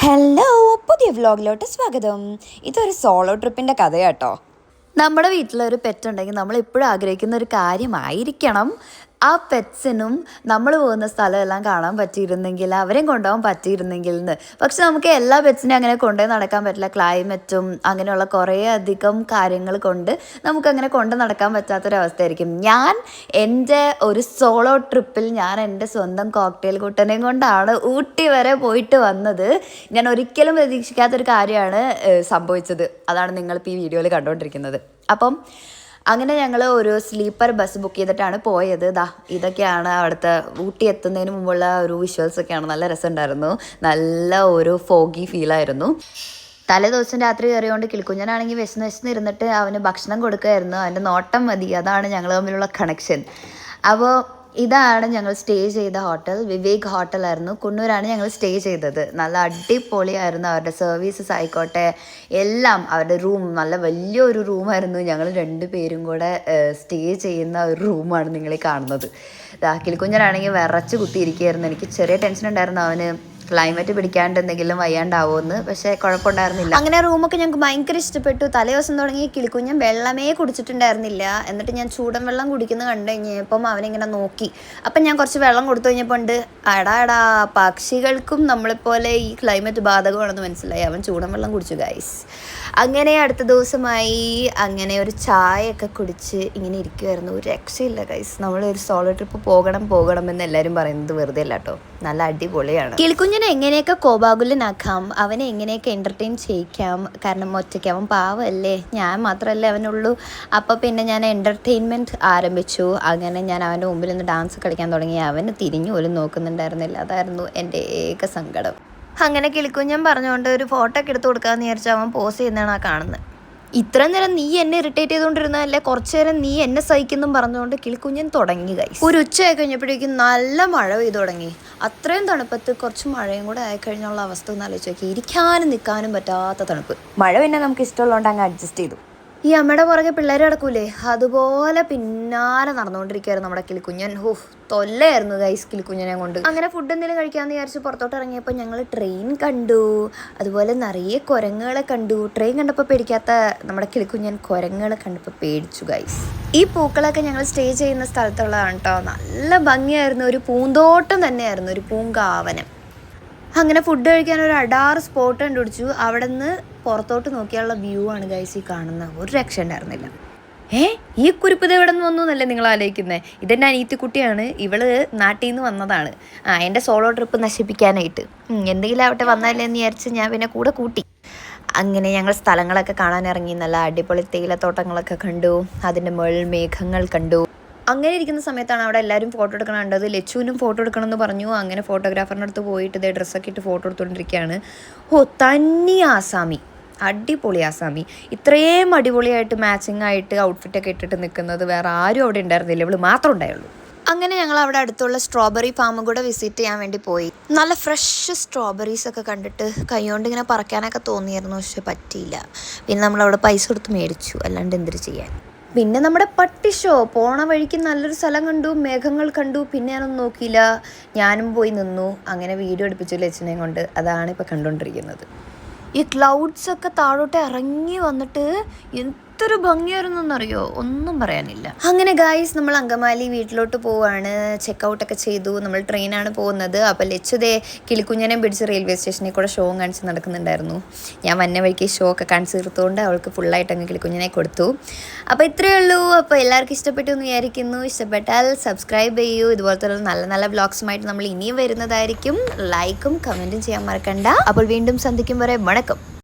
Hello, പുതിയ വ്ലോഗിലോട്ട് സ്വാഗതം. ഇതൊരു സോളോ ട്രിപ്പിൻ്റെ കഥയാട്ടോ. നമ്മുടെ വീട്ടിലൊരു പെറ്റ് ഉണ്ടെങ്കിൽ നമ്മൾ എപ്പോഴും ആഗ്രഹിക്കുന്ന ഒരു കാര്യമായിരിക്കണം ആ പെറ്റ്സിനും നമ്മൾ പോകുന്ന സ്ഥലമെല്ലാം കാണാൻ പറ്റിയിരുന്നെങ്കിൽ, അവരെയും കൊണ്ടുപോകാൻ പറ്റിയിരുന്നെങ്കിൽ എന്ന്. പക്ഷെ നമുക്ക് എല്ലാ പെറ്റ്സിനെയും അങ്ങനെ കൊണ്ടുപോയി നടക്കാൻ പറ്റില്ല. ക്ലൈമറ്റും അങ്ങനെയുള്ള കുറേ അധികം കാര്യങ്ങൾ കൊണ്ട് നമുക്കങ്ങനെ കൊണ്ട് നടക്കാൻ പറ്റാത്തൊരവസ്ഥയായിരിക്കും. ഞാൻ എൻ്റെ ഒരു സോളോ ട്രിപ്പിൽ ഞാൻ എൻ്റെ സ്വന്തം കോക്ടെയിൽ കുട്ടനെയും കൊണ്ടാണ് ഊട്ടി വരെ പോയിട്ട് വന്നത്. ഞാൻ ഒരിക്കലും പ്രതീക്ഷിക്കാത്തൊരു കാര്യമാണ് സംഭവിച്ചത്. അതാണ് നിങ്ങളിപ്പോൾ ഈ വീഡിയോയിൽ കണ്ടുകൊണ്ടിരിക്കുന്നത്. അപ്പം അങ്ങനെ ഞങ്ങൾ ഒരു സ്ലീപ്പർ ബസ് ബുക്ക് ചെയ്തിട്ടാണ് പോയത്. ഇതൊക്കെയാണ് അവിടുത്തെ ഊട്ടി എത്തുന്നതിന് മുമ്പുള്ള ഒരു വിഷ്വൽസൊക്കെയാണ്. നല്ല രസമുണ്ടായിരുന്നു. നല്ല ഒരു ഫോഗി ഫീലായിരുന്നു. തലേ ദിവസം രാത്രി കയറിയോണ്ട് കിളിക്കുഞ്ഞനാണെങ്കിൽ വിശന്ന് ഇരുന്നിട്ട് അവന് ഭക്ഷണം കൊടുക്കുമായിരുന്നു. അവൻ്റെ നോട്ടം മതി. അതാണ് ഞങ്ങൾ തമ്മിലുള്ള കണക്ഷൻ. അപ്പോൾ ഇതാണ് ഞങ്ങൾ സ്റ്റേ ചെയ്ത ഹോട്ടൽ. വിവേക് ഹോട്ടലായിരുന്നു. കുണ്ണൂരാണ് ഞങ്ങൾ സ്റ്റേ ചെയ്തത്. നല്ല അടിപൊളിയായിരുന്നു. അവരുടെ സർവീസസ് ആയിക്കോട്ടെ എല്ലാം. അവരുടെ റൂം നല്ല വലിയൊരു റൂമായിരുന്നു. ഞങ്ങൾ 2 പേരും കൂടെ സ്റ്റേ ചെയ്യുന്ന ഒരു റൂമാണ് നിങ്ങളീ കാണുന്നത്. കിളിക്കുഞ്ഞനാണെങ്കിൽ വിറച്ച് കുത്തിയിരിക്കുകയായിരുന്നു. എനിക്ക് ചെറിയ ടെൻഷൻ ഉണ്ടായിരുന്നു അവന് ക്ലൈമറ്റ് പിടിക്കാണ്ട് എന്തെങ്കിലും വയ്യാണ്ടാവുമെന്ന്. പക്ഷേ കുഴപ്പമുണ്ടായിരുന്നില്ല. അങ്ങനെ റൂമൊക്കെ ഞങ്ങൾക്ക് ഭയങ്കര ഇഷ്ടപ്പെട്ടു. തലേ ദിവസം തുടങ്ങി കിളിക്കുഞ്ഞൻ വെള്ളമേ കുടിച്ചിട്ടുണ്ടായിരുന്നില്ല. എന്നിട്ട് ഞാൻ ചൂടൻ വെള്ളം കുടിക്കുന്നത് കണ്ടു കഴിഞ്ഞപ്പം അവനിങ്ങനെ നോക്കി. അപ്പം ഞാൻ കുറച്ച് വെള്ളം കൊടുത്തു കഴിഞ്ഞപ്പോൾ ഉണ്ട് എടാ പക്ഷികൾക്കും നമ്മളെപ്പോലെ ഈ ക്ലൈമറ്റ് ബാധകമാണെന്ന് മനസ്സിലായി. അവൻ ചൂടൻ വെള്ളം കുടിച്ചു ഗൈസ്. അങ്ങനെ അടുത്ത ദിവസമായി അങ്ങനെ ഒരു ചായയൊക്കെ കുടിച്ച് ഇങ്ങനെ ഇരിക്കുമായിരുന്നു. ഒരു രക്ഷയില്ല ഗൈസ്. നമ്മളൊരു സോളോ ട്രിപ്പ് പോകണം എന്ന് എല്ലാവരും പറയുന്നത് വെറുതെ അല്ല കേട്ടോ. നല്ല അടിപൊളിയാണ്. കിളിക്കുഞ്ഞിനെ എങ്ങനെയൊക്കെ കോപാകുലനാക്കാം, അവനെ എങ്ങനെയൊക്കെ എൻ്റർടൈൻ ചെയ്യിക്കാം. കാരണം ഒറ്റയ്ക്ക് അവൻ പാവമല്ലേ, ഞാൻ മാത്രമല്ലേ അവനുള്ളൂ. അപ്പോൾ പിന്നെ ഞാൻ എൻ്റർടൈൻമെൻറ്റ് ആരംഭിച്ചു. അങ്ങനെ ഞാൻ അവൻ്റെ മുമ്പിൽ നിന്ന് ഡാൻസ് കളിക്കാൻ തുടങ്ങി. അവന് തിരിഞ്ഞു പോലും നോക്കുന്നുണ്ടായിരുന്നില്ല. അതായിരുന്നു എൻ്റെ ഏക സങ്കടം. അങ്ങനെ കിളിക്കുഞ്ഞൻ പറഞ്ഞുകൊണ്ട് ഒരു ഫോട്ടോ ഒക്കെ എടുത്ത് കൊടുക്കാമെന്ന് വിചാരിച്ചു അവൻ പോസ് ചെയ്യുന്നതാണ് ആ കാണുന്നത്. ഇത്ര നേരം നീ എന്നെ ഇറിറ്റേറ്റ് ചെയ്തുകൊണ്ടിരുന്നതല്ലേ, കുറച്ചു നേരം നീ എന്നെ സഹിക്കുന്നു പറഞ്ഞുകൊണ്ട് കിളിക്കുഞ്ഞൻ തുടങ്ങി ഗൈസ്. ഒരു ഉച്ചയായി കഴിഞ്ഞപ്പോഴേക്കും നല്ല മഴ പെയ്തു തുടങ്ങി. അത്രയും തണുപ്പത്ത് കുറച്ച് മഴയും കൂടെ ആയിക്കഴിഞ്ഞുള്ള അവസ്ഥ ഒന്ന് ആലോചിച്ച് നോക്കി. ഇരിക്കാനും നിൽക്കാനും പറ്റാത്ത തണുപ്പ്. മഴ പിന്നെ നമുക്ക് ഇഷ്ടമുള്ളതുകൊണ്ട് അങ്ങ് അഡ്ജസ്റ്റ് ചെയ്തു. ഈ അമ്മയുടെ പുറകെ പിള്ളേർ കിടക്കൂലേ, അതുപോലെ പിന്നാലെ നടന്നുകൊണ്ടിരിക്കുകയായിരുന്നു നമ്മുടെ കിളിക്കുഞ്ഞൻ. തൊല്ലയായിരുന്നു ഗൈസ് കിളിക്കുഞ്ഞനെ കൊണ്ട്. അങ്ങനെ ഫുഡ് എന്തെങ്കിലും കഴിക്കാമെന്ന് വിചാരിച്ച് പുറത്തോട്ട് ഇറങ്ങിയപ്പോൾ ഞങ്ങൾ ട്രെയിൻ കണ്ടു. അതുപോലെ നിറയെ കുരങ്ങുകളെ കണ്ടു. ട്രെയിൻ കണ്ടപ്പോൾ പേടിക്കാത്ത നമ്മുടെ കിളിക്കുഞ്ഞൻ കുരങ്ങുകളെ കണ്ടപ്പോൾ പേടിച്ചു ഗൈസ്. ഈ പൂക്കളൊക്കെ ഞങ്ങൾ സ്റ്റേ ചെയ്യുന്ന സ്ഥലത്തുള്ളതാണ് കേട്ടോ. നല്ല ഭംഗിയായിരുന്നു. ഒരു പൂന്തോട്ടം തന്നെയായിരുന്നു, ഒരു പൂങ്കാവനം. അങ്ങനെ ഫുഡ് കഴിക്കാൻ ഒരു അടാറ് സ്പോട്ട് കണ്ടുപിടിച്ചു. അവിടെ നിന്ന് പുറത്തോട്ട് നോക്കിയുള്ള വ്യൂ ആണ് ഗൈസ് ഈ കാണുന്നത്. ഒരു രക്ഷ ഉണ്ടായിരുന്നില്ല. ഈ കുരിപ്പിത് എവിടെ നിന്ന് വന്നു എന്നല്ലേ നിങ്ങൾ ആലോചിക്കുന്നത്? ഇതെൻ്റെ അനിയത്തിക്കുട്ടിയാണ്. ഇവള് നാട്ടിൽ നിന്ന് വന്നതാണ് എൻ്റെ സോളോ ട്രിപ്പ് നശിപ്പിക്കാനായിട്ട്. എന്തെങ്കിലും ആവട്ടെ വന്നല്ലേ എന്ന് വിചാരിച്ച് ഞാൻ പിന്നെ കൂടെ കൂട്ടി. അങ്ങനെ ഞങ്ങൾ സ്ഥലങ്ങളൊക്കെ കാണാൻ ഇറങ്ങി. നല്ല അടിപൊളി തേയിലത്തോട്ടങ്ങളൊക്കെ കണ്ടു. അതിൻ്റെ മുകളിൽ മേഘങ്ങൾ കണ്ടു. അങ്ങനെ ഇരിക്കുന്ന സമയത്താണ് അവിടെ എല്ലാവരും ഫോട്ടോ എടുക്കണം കണ്ടത്. ലച്ചുവിനും ഫോട്ടോ എടുക്കണം എന്ന് പറഞ്ഞു. അങ്ങനെ ഫോട്ടോഗ്രാഫറിൻ്റെ അടുത്ത് പോയിട്ട് ഇതേ ഡ്രസ്സൊക്കെ ഇട്ട് ഫോട്ടോ എടുത്തുകൊണ്ടിരിക്കുകയാണ്. തനി ആസാമി, അടിപൊളി ആസാമി. ഇത്രയും അടിപൊളിയായിട്ട് മാച്ചിങ് ആയിട്ട് ഔട്ട്ഫിറ്റൊക്കെ ഇട്ടിട്ട് നിൽക്കുന്നത് വേറെ ആരും അവിടെ ഉണ്ടായിരുന്നില്ല, ഇവള് മാത്രം ഉണ്ടായുള്ളൂ. അങ്ങനെ ഞങ്ങൾ അവിടെ അടുത്തുള്ള സ്ട്രോബെറി ഫാമും കൂടെ വിസിറ്റ് ചെയ്യാൻ വേണ്ടി പോയി. നല്ല ഫ്രഷ് സ്ട്രോബെറീസ് ഒക്കെ കണ്ടിട്ട് കൈകൊണ്ട് ഇങ്ങനെ പറിക്കാനൊക്കെ തോന്നിയായിരുന്നു. പക്ഷെ പറ്റിയില്ല. പിന്നെ നമ്മളവിടെ പൈസ കൊടുത്ത് മേടിച്ചു, അല്ലാണ്ട് എന്തിനു ചെയ്യാൻ. പിന്നെ നമ്മുടെ പട്ടി ഷോ പോണ വഴിക്ക് നല്ലൊരു സ്ഥലം കണ്ടു, മേഘങ്ങൾ കണ്ടു. പിന്നെ ഞാനൊന്നും നോക്കിയില്ല, ഞാനും പോയി നിന്നു. അങ്ങനെ വീഡിയോ എടുപ്പിച്ചു ലച്ചനെയും കൊണ്ട്. അതാണ് ഇപ്പോൾ കണ്ടുകൊണ്ടിരിക്കുന്നത്. ഈ ക്ലൗഡ്സൊക്കെ താഴോട്ട് ഇറങ്ങി വന്നിട്ട് എന്തൊരു ഭംഗിയായിരുന്നു എന്നറിയോ, ഒന്നും പറയാനില്ല. അങ്ങനെ ഗായ്സ് നമ്മൾ അങ്കമാലി വീട്ടിലോട്ട് പോവാണ്. ചെക്കൗട്ടൊക്കെ ചെയ്തു. നമ്മൾ ട്രെയിനാണ് പോകുന്നത്. അപ്പോൾ ലച്ചുതേ കിളിക്കുഞ്ഞനെ പിടിച്ച് റെയിൽവേ സ്റ്റേഷനിൽ കൂടെ ഷോ കാണിച്ച് നടക്കുന്നുണ്ടായിരുന്നു. ഞാൻ വന്ന വഴിക്ക് ഷോ ഒക്കെ കാണിച്ച് തീർത്തുകൊണ്ട് അവൾക്ക് ഫുള്ളായിട്ട് അങ്ങ് കിളിക്കുഞ്ഞനെ കൊടുത്തു. അപ്പോൾ ഇത്രയേ ഉള്ളൂ. അപ്പോൾ എല്ലാവർക്കും ഇഷ്ടപ്പെട്ടു എന്ന് വിചാരിക്കുന്നു. ഇഷ്ടപ്പെട്ടാൽ സബ്സ്ക്രൈബ് ചെയ്യൂ. ഇതുപോലത്തെ നല്ല നല്ല വ്ളോഗ്സുമായിട്ട് നമ്മൾ ഇനിയും വരുന്നതായിരിക്കും. ലൈക്കും കമൻറ്റും ചെയ്യാൻ മറക്കണ്ട. അപ്പോൾ വീണ്ടും സന്ധിക്കും വരെ വണക്കം.